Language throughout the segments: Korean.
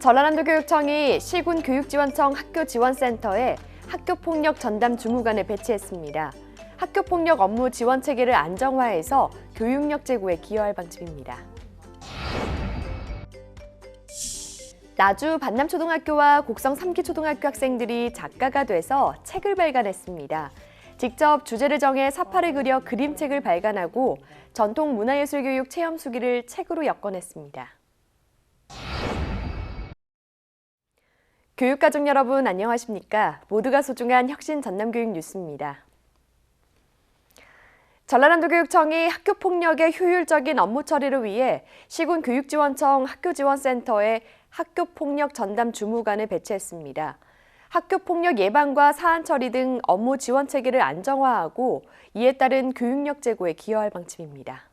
전라남도 교육청이 시군 교육지원청 학교지원센터에 학교폭력 전담 주무관을 배치했습니다. 학교폭력 업무 지원 체계를 안정화해서 교육력 제고에 기여할 방침입니다. 나주 반남초등학교와 곡성 3기 초등학교 학생들이 작가가 돼서 책을 발간했습니다. 직접 주제를 정해 사파를 그려 그림책을 발간하고 전통 문화예술교육 체험 수기를 책으로 엮어냈습니다. 교육가족 여러분 안녕하십니까? 모두가 소중한 혁신 전남교육 뉴스입니다. 전라남도 교육청이 학교폭력의 효율적인 업무 처리를 위해 시군 교육지원청 학교지원센터에 학교폭력 전담 주무관을 배치했습니다. 학교폭력 예방과 사안 처리 등 업무 지원 체계를 안정화하고 이에 따른 교육력 제고에 기여할 방침입니다.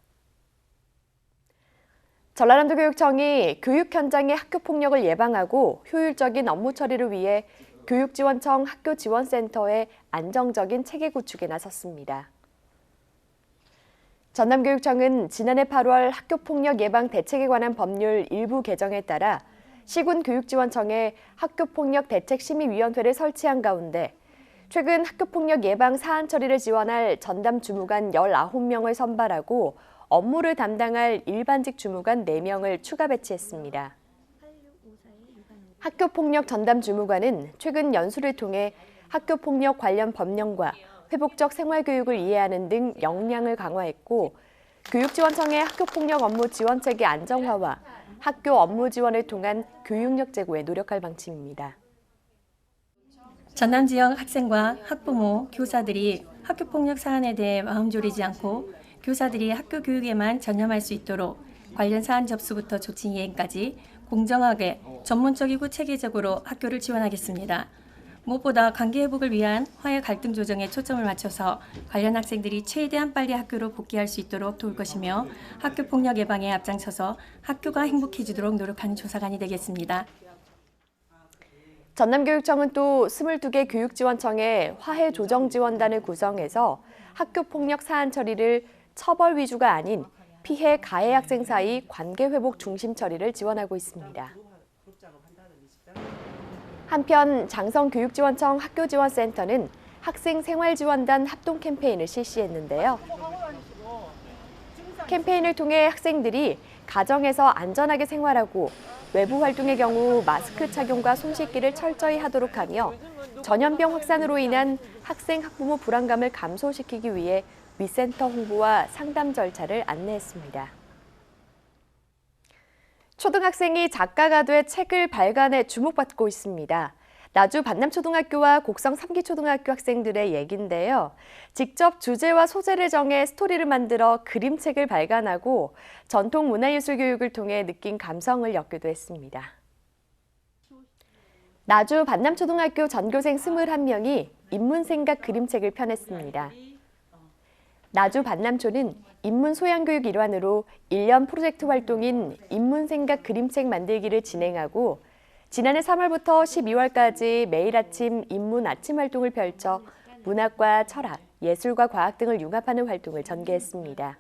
전라남도 교육청이 교육 현장의 학교폭력을 예방하고 효율적인 업무 처리를 위해 교육지원청 학교지원센터의 안정적인 체계 구축에 나섰습니다. 전남교육청은 지난해 8월 학교폭력 예방 대책에 관한 법률 일부 개정에 따라 시군 교육지원청에 학교폭력 대책심의위원회를 설치한 가운데 최근 학교폭력 예방 사안 처리를 지원할 전담 주무관 19명을 선발하고 업무를 담당할 일반직 주무관 4명을 추가 배치했습니다. 학교폭력 전담 주무관은 최근 연수를 통해 학교폭력 관련 법령과 회복적 생활교육을 이해하는 등 역량을 강화했고 교육지원청의 학교폭력 업무 지원 체계 안정화와 학교 업무 지원을 통한 교육력 제고에 노력할 방침입니다. 전남 지역 학생과 학부모, 교사들이 학교폭력 사안에 대해 마음 졸이지 않고 교사들이 학교 교육에만 전념할 수 있도록 관련 사안 접수부터 조치 이행까지 공정하게 전문적이고 체계적으로 학교를 지원하겠습니다. 무엇보다 관계 회복을 위한 화해 갈등 조정에 초점을 맞춰서 관련 학생들이 최대한 빨리 학교로 복귀할 수 있도록 도울 것이며 학교폭력 예방에 앞장서서 학교가 행복해지도록 노력하는 조사관이 되겠습니다. 전남교육청은 또 22개 교육지원청에 화해조정지원단을 구성해서 학교폭력 사안 처리를 처벌 위주가 아닌 피해 가해 학생 사이 관계회복 중심 처리를 지원하고 있습니다. 한편 장성교육지원청 학교지원센터는 학생생활지원단 합동 캠페인을 실시했는데요. 캠페인을 통해 학생들이 가정에서 안전하게 생활하고 외부 활동의 경우 마스크 착용과 손 씻기를 철저히 하도록 하며 전염병 확산으로 인한 학생, 학부모 불안감을 감소시키기 위해 위센터 홍보와 상담 절차를 안내했습니다. 초등학생이 작가가 돼 책을 발간해 주목받고 있습니다. 나주 반남초등학교와 곡성 3기 초등학교 학생들의 얘긴데요. 직접 주제와 소재를 정해 스토리를 만들어 그림책을 발간하고 전통 문화예술 교육을 통해 느낀 감성을 엮기도 했습니다. 나주 반남초등학교 전교생 21명이 인문생각 그림책을 펴냈습니다. 나주 반남초는 인문소양교육 일환으로 1년 프로젝트 활동인 인문생각 그림책 만들기를 진행하고 지난해 3월부터 12월까지 매일 아침 인문 아침 활동을 펼쳐 문학과 철학, 예술과 과학 등을 융합하는 활동을 전개했습니다.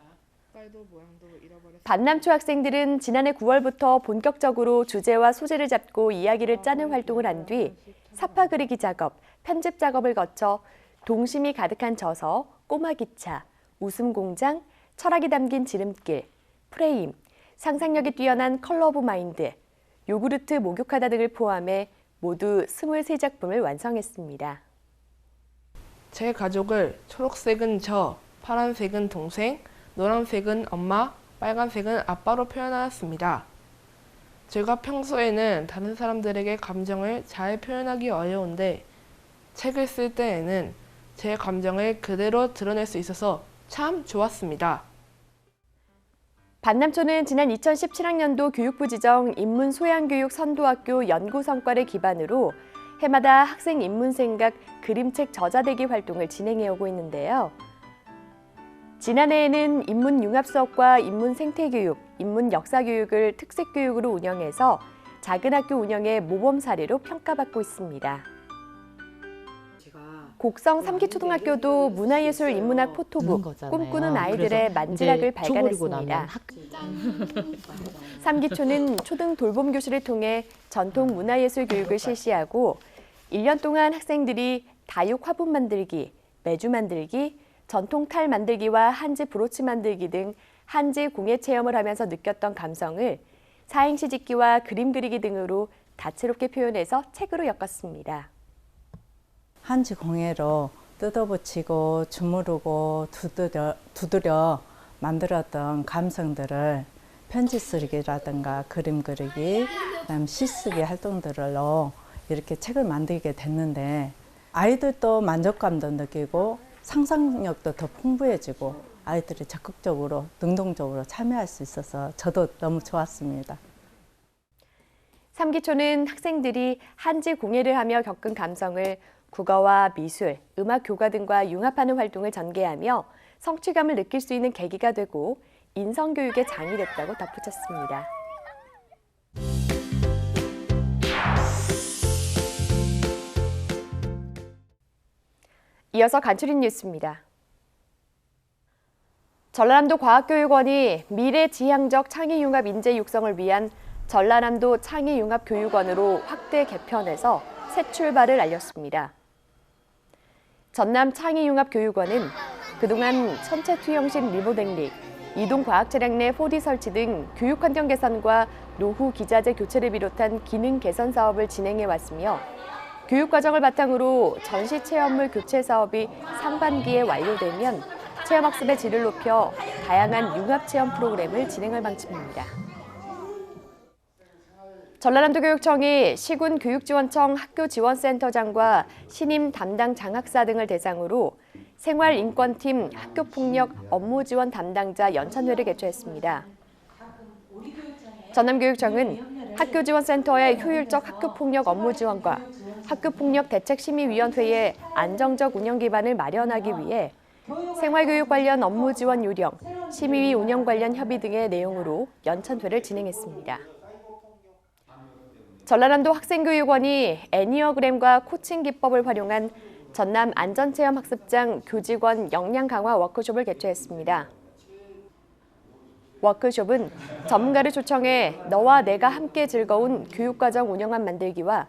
반남초 학생들은 지난해 9월부터 본격적으로 주제와 소재를 잡고 이야기를 짜는 활동을 한 뒤 사파 그리기 작업, 편집 작업을 거쳐 동심이 가득한 저서, 꼬마 기차, 웃음 공장, 철학이 담긴 지름길, 프레임, 상상력이 뛰어난 컬러 오브 마인드, 요구르트 목욕하다 등을 포함해 모두 23작품을 완성했습니다. 제 가족을 초록색은 저, 파란색은 동생, 노란색은 엄마, 빨간색은 아빠로 표현하였습니다. 제가 평소에는 다른 사람들에게 감정을 잘 표현하기 어려운데 책을 쓸 때에는 제 감정을 그대로 드러낼 수 있어서 참 좋았습니다. 반남초는 지난 2017학년도 교육부 지정 인문소양교육 선도학교 연구 성과를 기반으로 해마다 학생 인문생각 그림책 저자대기 활동을 진행해오고 있는데요. 지난해에는 인문융합수업과 인문생태교육, 인문역사교육을 특색교육으로 운영해서 작은 학교 운영의 모범 사례로 평가받고 있습니다. 제가 곡성 3기 초등학교도 문화예술 인문학 포토북 꿈꾸는 아이들의 만지락을 발간했습니다. 3기초는 초등 돌봄 교실을 통해 전통 문화예술 교육을 실시하고 1년 동안 학생들이 다육 화분 만들기, 매주 만들기, 전통 탈 만들기와 한지 브로치 만들기 등 한지 공예 체험을 하면서 느꼈던 감성을 사행시 짓기와 그림 그리기 등으로 다채롭게 표현해서 책으로 엮었습니다. 한지 공예로 뜯어붙이고 주무르고 두드려 만들었던 감성들을 편지 쓰기라든가 그림 그리기, 그다음 시 쓰기 활동들로 이렇게 책을 만들게 됐는데 아이들도 만족감도 느끼고 상상력도 더 풍부해지고 아이들이 적극적으로 능동적으로 참여할 수 있어서 저도 너무 좋았습니다. 3기초는 학생들이 한지 공예를 하며 겪은 감성을 국어와 미술, 음악 교과 등과 융합하는 활동을 전개하며 성취감을 느낄 수 있는 계기가 되고 인성교육의 장이 됐다고 덧붙였습니다. 이어서 간추린 뉴스입니다. 전라남도 과학교육원이 미래지향적 창의융합 인재 육성을 위한 전라남도 창의융합교육원으로 확대 개편해서 새 출발을 알렸습니다. 전남 창의융합교육원은 그동안 선체투영실 리모델링, 이동과학차량 내 4D 설치 등 교육환경 개선과 노후 기자재 교체를 비롯한 기능 개선 사업을 진행해왔으며 교육과정을 바탕으로 전시체험물 교체 사업이 상반기에 완료되면 체험학습의 질을 높여 다양한 융합체험 프로그램을 진행할 방침입니다. 전라남도교육청이 시군교육지원청 학교지원센터장과 신임 담당 장학사 등을 대상으로 생활인권팀 학교폭력 업무지원 담당자 연찬회를 개최했습니다. 전남교육청은 학교지원센터의 효율적 학교폭력 업무지원과 학교폭력대책심의위원회의 안정적 운영 기반을 마련하기 위해 생활교육 관련 업무 지원 요령, 심의위 운영 관련 협의 등의 내용으로 연찬회를 진행했습니다. 전라남도 학생교육원이 애니어그램과 코칭 기법을 활용한 전남 안전체험학습장 교직원 역량 강화 워크숍을 개최했습니다. 워크숍은 전문가를 초청해 너와 내가 함께 즐거운 교육과정 운영안 만들기와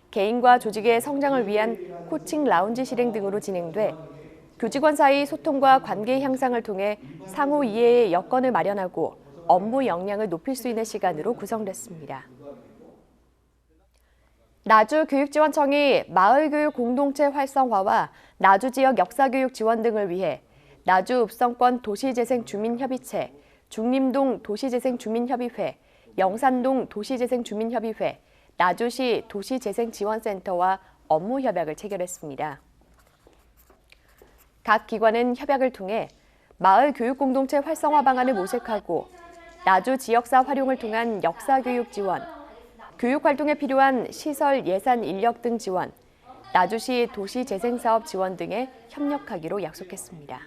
개인과 조직의 성장을 위한 코칭 라운지 실행 등으로 진행돼 교직원 사이 소통과 관계 향상을 통해 상호 이해의 여건을 마련하고 업무 역량을 높일 수 있는 시간으로 구성됐습니다. 나주교육지원청이 마을교육 공동체 활성화와 나주 지역 역사교육 지원 등을 위해 나주 읍성권 도시재생 주민협의체, 중림동 도시재생 주민협의회, 영산동 도시재생 주민협의회, 나주시 도시재생지원센터와 업무 협약을 체결했습니다. 각 기관은 협약을 통해 마을 교육 공동체 활성화 방안을 모색하고 나주 지역사 활용을 통한 역사교육 지원, 교육 활동에 필요한 시설, 예산, 인력 등 지원, 나주시 도시재생사업 지원 등에 협력하기로 약속했습니다.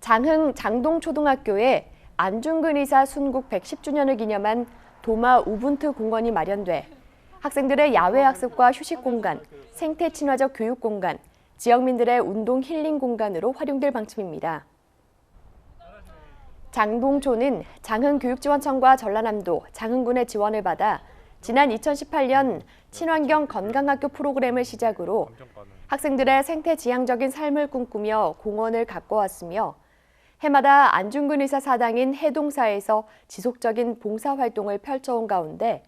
장흥 장동초등학교에 안중근 의사 순국 110주년을 기념한 도마 우분투 공원이 마련돼 학생들의 야외 학습과 휴식 공간, 생태 친화적 교육 공간, 지역민들의 운동 힐링 공간으로 활용될 방침입니다. 장동초는 장흥교육지원청과 전라남도, 장흥군의 지원을 받아 지난 2018년 친환경 건강학교 프로그램을 시작으로 학생들의 생태지향적인 삶을 꿈꾸며 공원을 가꿔왔으며 해마다 안중근 의사 사당인 해동사에서 지속적인 봉사활동을 펼쳐온 가운데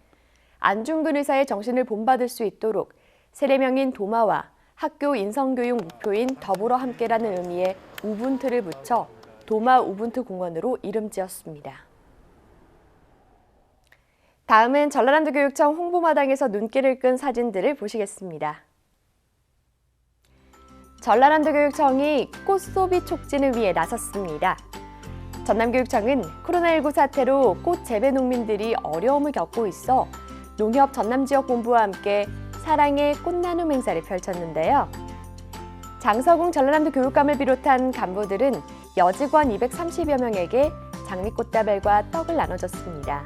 안중근 의사의 정신을 본받을 수 있도록 세례명인 도마와 학교 인성교육 목표인 더불어 함께라는 의미의 우분투를 붙여 도마 우분투 공원으로 이름 지었습니다. 다음은 전라남도교육청 홍보마당에서 눈길을 끈 사진들을 보시겠습니다. 전라남도교육청이 꽃소비 촉진을 위해 나섰습니다. 전남교육청은 코로나19 사태로 꽃 재배 농민들이 어려움을 겪고 있어 농협 전남지역본부와 함께 사랑의 꽃나눔 행사를 펼쳤는데요. 장서궁 전라남도 교육감을 비롯한 간부들은 여직원 230여 명에게 장미꽃다발과 떡을 나눠줬습니다.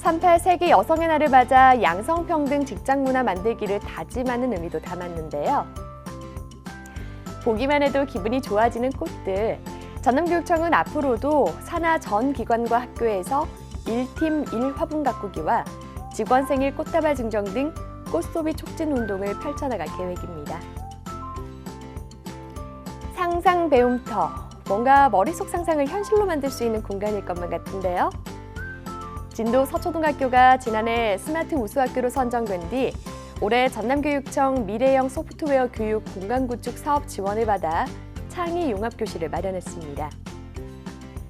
38 세계 여성의 날을 맞아 양성평등 직장문화 만들기를 다짐하는 의미도 담았는데요. 보기만 해도 기분이 좋아지는 꽃들. 전남교육청은 앞으로도 산하 전 기관과 학교에서 1팀 1화분 가꾸기와 직원 생일 꽃다발 증정 등 꽃소비 촉진 운동을 펼쳐나갈 계획입니다. 상상 배움터. 뭔가 머릿속 상상을 현실로 만들 수 있는 공간일 것만 같은데요. 진도 서초등학교가 지난해 스마트 우수학교로 선정된 뒤 올해 전남교육청 미래형 소프트웨어 교육 공간 구축 사업 지원을 받아 창의 융합교실을 마련했습니다.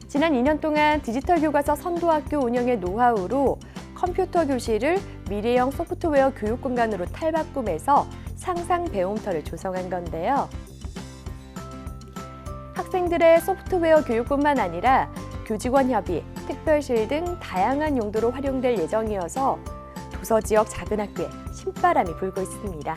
지난 2년 동안 디지털 교과서 선도학교 운영의 노하우로 컴퓨터 교실을 미래형 소프트웨어 교육 공간으로 탈바꿈해서 상상 배움터를 조성한 건데요. 학생들의 소프트웨어 교육뿐만 아니라 교직원 협의, 특별실 등 다양한 용도로 활용될 예정이어서 도서 지역 작은 학교에 신바람이 불고 있습니다.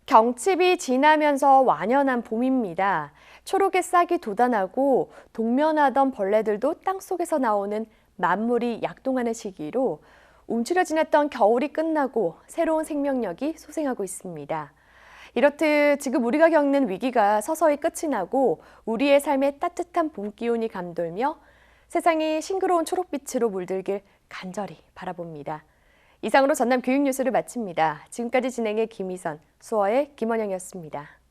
경칩이 지나면서 완연한 봄입니다. 초록의 싹이 돋아나고 동면하던 벌레들도 땅속에서 나오는 만물이 약동하는 시기로 움츠려 지냈던 겨울이 끝나고 새로운 생명력이 소생하고 있습니다. 이렇듯 지금 우리가 겪는 위기가 서서히 끝이 나고 우리의 삶에 따뜻한 봄 기운이 감돌며 세상이 싱그러운 초록빛으로 물들길 간절히 바라봅니다. 이상으로 전남 교육 뉴스를 마칩니다. 지금까지 진행의 김희선, 수어의 김원영이었습니다.